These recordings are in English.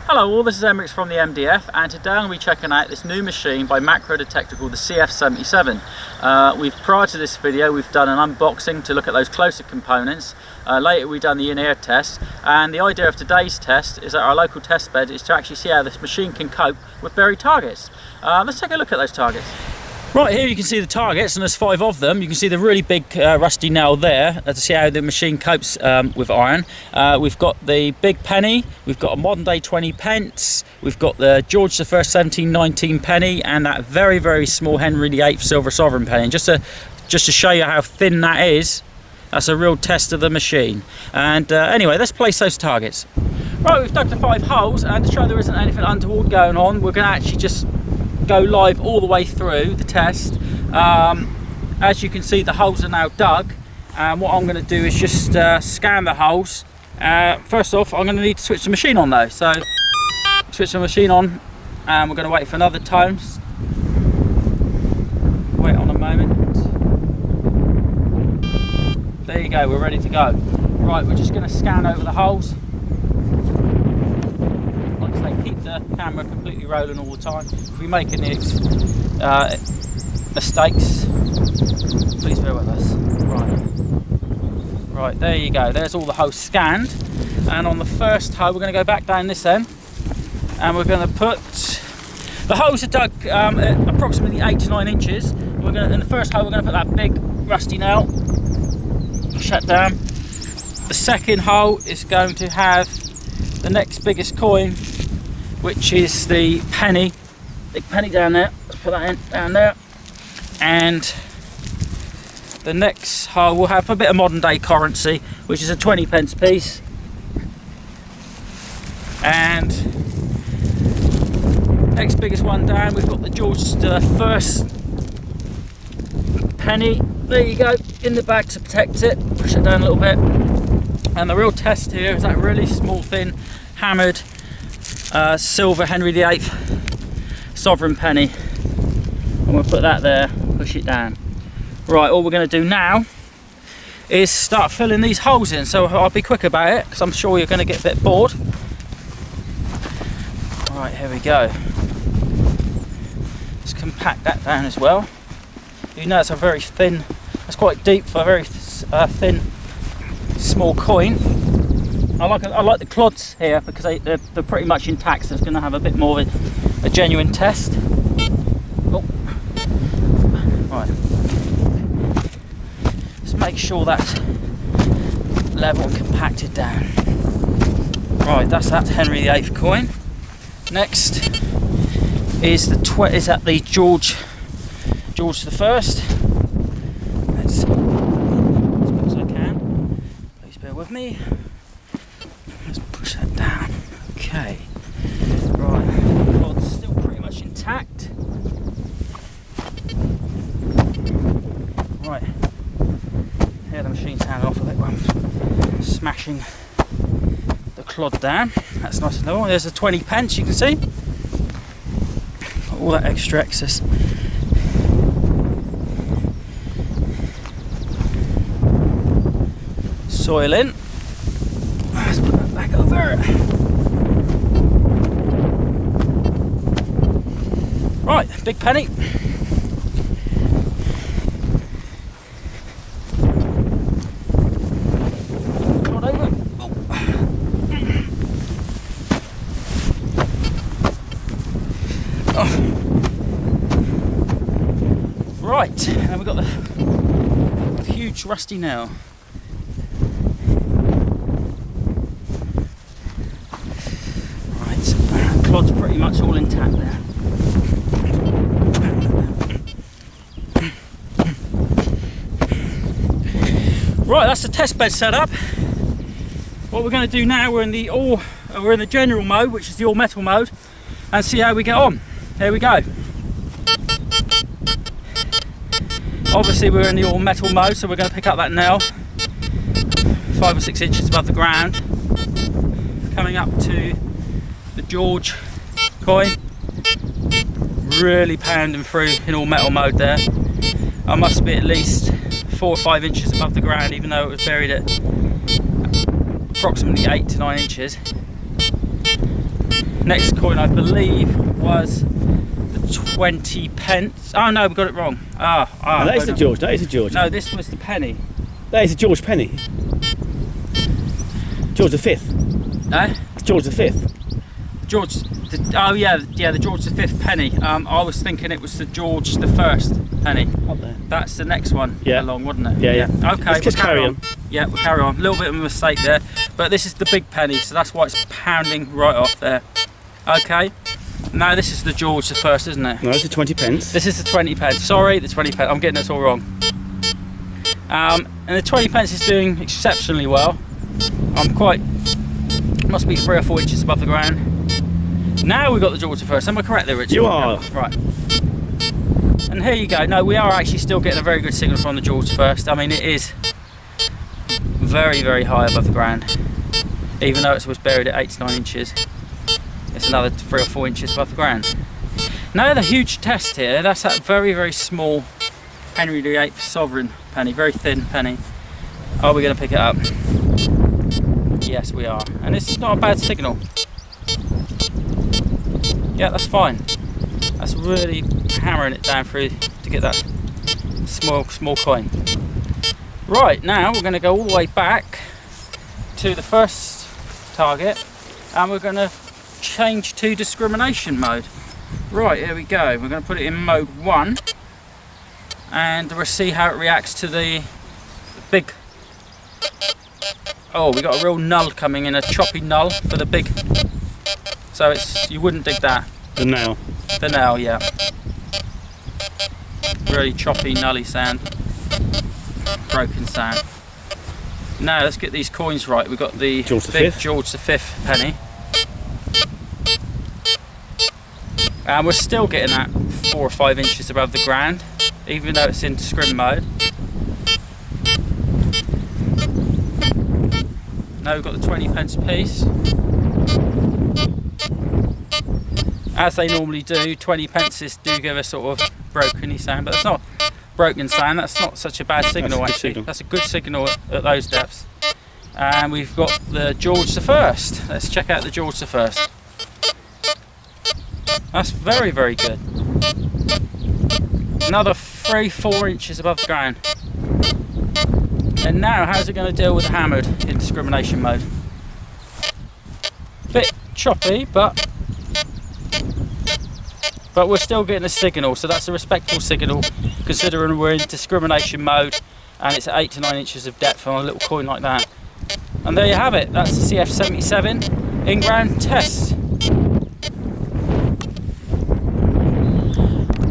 Hello all, this is Emmerich from the MDF, and today I'm going to be checking out this new machine by Makro Detector called the CF77. Prior to this video we've done an unboxing to look at those closer components. Later we've done the in-ear test, and the idea of today's test is at our local test bed is to actually see how this machine can cope with buried targets. Let's take a look at those targets. Right, here you can see the targets, and there's 5 of them. You can see the really big rusty nail there to see how the machine copes with iron. We've got the big penny, we've got a modern day 20 pence, we've got the George I 1719 penny, and that very, very small Henry VIII silver sovereign penny. And just to show you how thin that is, that's a real test of the machine. And anyway, let's place those targets. Right, we've dug the 5 holes, and to show there isn't anything untoward going on, we're going to actually just go live all the way through the test. As you can see, the holes are now dug, and what I'm going to do is just scan the holes. First off, I'm going to need to switch the machine on though, so switch the machine on, and we're going to wait for another tone. Wait on a moment. There you go, we're ready to go. Right, we're just going to scan over the holes. Keep the camera completely rolling all the time. If we make any mistakes, please bear with us. Right, there you go. There's all the holes scanned, and on the first hole we're going to go back down this end, and we're going to put the holes are dug at approximately 8 to 9 inches. We're going to, in the first hole, we're going to put that big rusty nail, shut down. The second hole is going to have the next biggest coin, which is the penny, big penny down there. Let's put that in down there. And the next hole will have a bit of modern day currency, which is a 20 pence piece. And next biggest one down, we've got the George I penny. There you go, in the bag to protect it. Push it down a little bit. And the real test here is that really small, thin, hammered silver Henry VIII sovereign penny, and we'll put that there, push it down. Right, all we're going to do now is start filling these holes in, so I'll be quick about it because I'm sure you're going to get a bit bored. Right, here we go. Let's compact that down as well. You know it's a very thin, it's quite deep for a very thin small coin. I like the clods here because they're pretty much intact, so it's going to have a bit more of a genuine test. Oh. Right. Let's make sure that's level and compacted down. Right, that's that Henry VIII coin. Next is the George I. Let's as quick as I can. Please bear with me. Let's push that down. Okay. Right. The clod's still pretty much intact. Right. Here the machine's handing off a bit. I'm smashing the clod down. That's nice and level. There's the 20 pence, you can see. All that extra excess. Soil in. Let's put that back over. Right, big penny. Put it over. Oh. Oh. Right, and we've got the huge rusty nail. Clod's pretty much all intact there. Right, that's the test bed set up. What we're going to do now, we're in the general mode, which is the all metal mode, and see how we get on. Here we go. Obviously we're in the all metal mode, so we're going to pick up that nail 5 or 6 inches above the ground, coming up to the George coin, really pounding through in all metal mode there. I must be at least 4 or 5 inches above the ground, even though it was buried at approximately 8 to 9 inches. Next coin, I believe, was the 20 pence. Oh no, we got it wrong. No, that is the George. That is a George. No, this was the penny. That is a George penny. George V. Eh? It's George V. George. Oh yeah, the George V penny. I was thinking it was the George I penny. Up there. That's the next one. Yeah. Along, wasn't it? Yeah. Okay. Let's just carry on. Yeah, we'll carry on. A little bit of a mistake there, but this is the big penny, so that's why it's pounding right off there. Okay. Now this is the George I, isn't it? No, it's the 20 pence. This is the 20 pence. Sorry, the 20 pence. I'm getting this all wrong. And the 20 pence is doing exceptionally well. I'm quite, must be 3 or 4 inches above the ground. Now we've got the George I. Am I correct there, Richard? You are. Right. And here you go. No, we are actually still getting a very good signal from the George I. I mean, it is very, very high above the ground. Even though it was buried at 8 to 9 inches. It's another 3 or 4 inches above the ground. Now the huge test here, that's that very, very small Henry VIII sovereign penny, very thin penny. Are we going to pick it up? Yes, we are. And it's not a bad signal. Yeah, that's fine. That's really hammering it down through to get that small coin. Right, now we're going to go all the way back to the first target, and we're going to change to discrimination mode. Right, here we go. We're going to put it in mode 1, and we'll see how it reacts to the big. Oh, we got a real null coming in, a choppy null for the big. So it's, you wouldn't dig that. The nail. The nail, yeah. Really choppy, nully sound. Broken sound. Now let's get these coins right. We've got the George big V. George V penny. And we're still getting that 4 or 5 inches above the ground, even though it's in discrim mode. Now we've got the 20 pence piece. As they normally do, 20 pences do give a sort of broken-y sound, but that's not broken sound, that's not such a bad signal actually. That's a good signal at those depths. And we've got the George I. Let's check out the George I. That's very, very good. Another 3-4 inches above the ground. And now, how's it going to deal with the hammered in discrimination mode? Bit choppy, but we're still getting a signal, so that's a respectful signal considering we're in discrimination mode and it's at 8 to 9 inches of depth on a little coin like that. And there you have it, that's the CF77 in-ground test.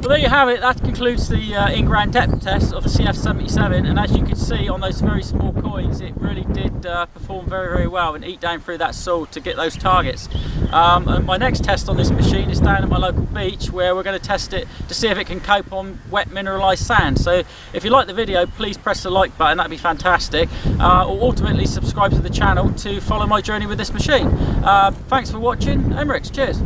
Well, there you have it, that concludes the in-ground depth test of the CF77, and as you can see on those very small coins, it really did perform very, very well and eat down through that soil to get those targets. And my next test on this machine is down at my local beach, where we're going to test it to see if it can cope on wet mineralised sand. So if you like the video, please press the like button, that'd be fantastic, or ultimately subscribe to the channel to follow my journey with this machine. Thanks for watching, Emirates, cheers.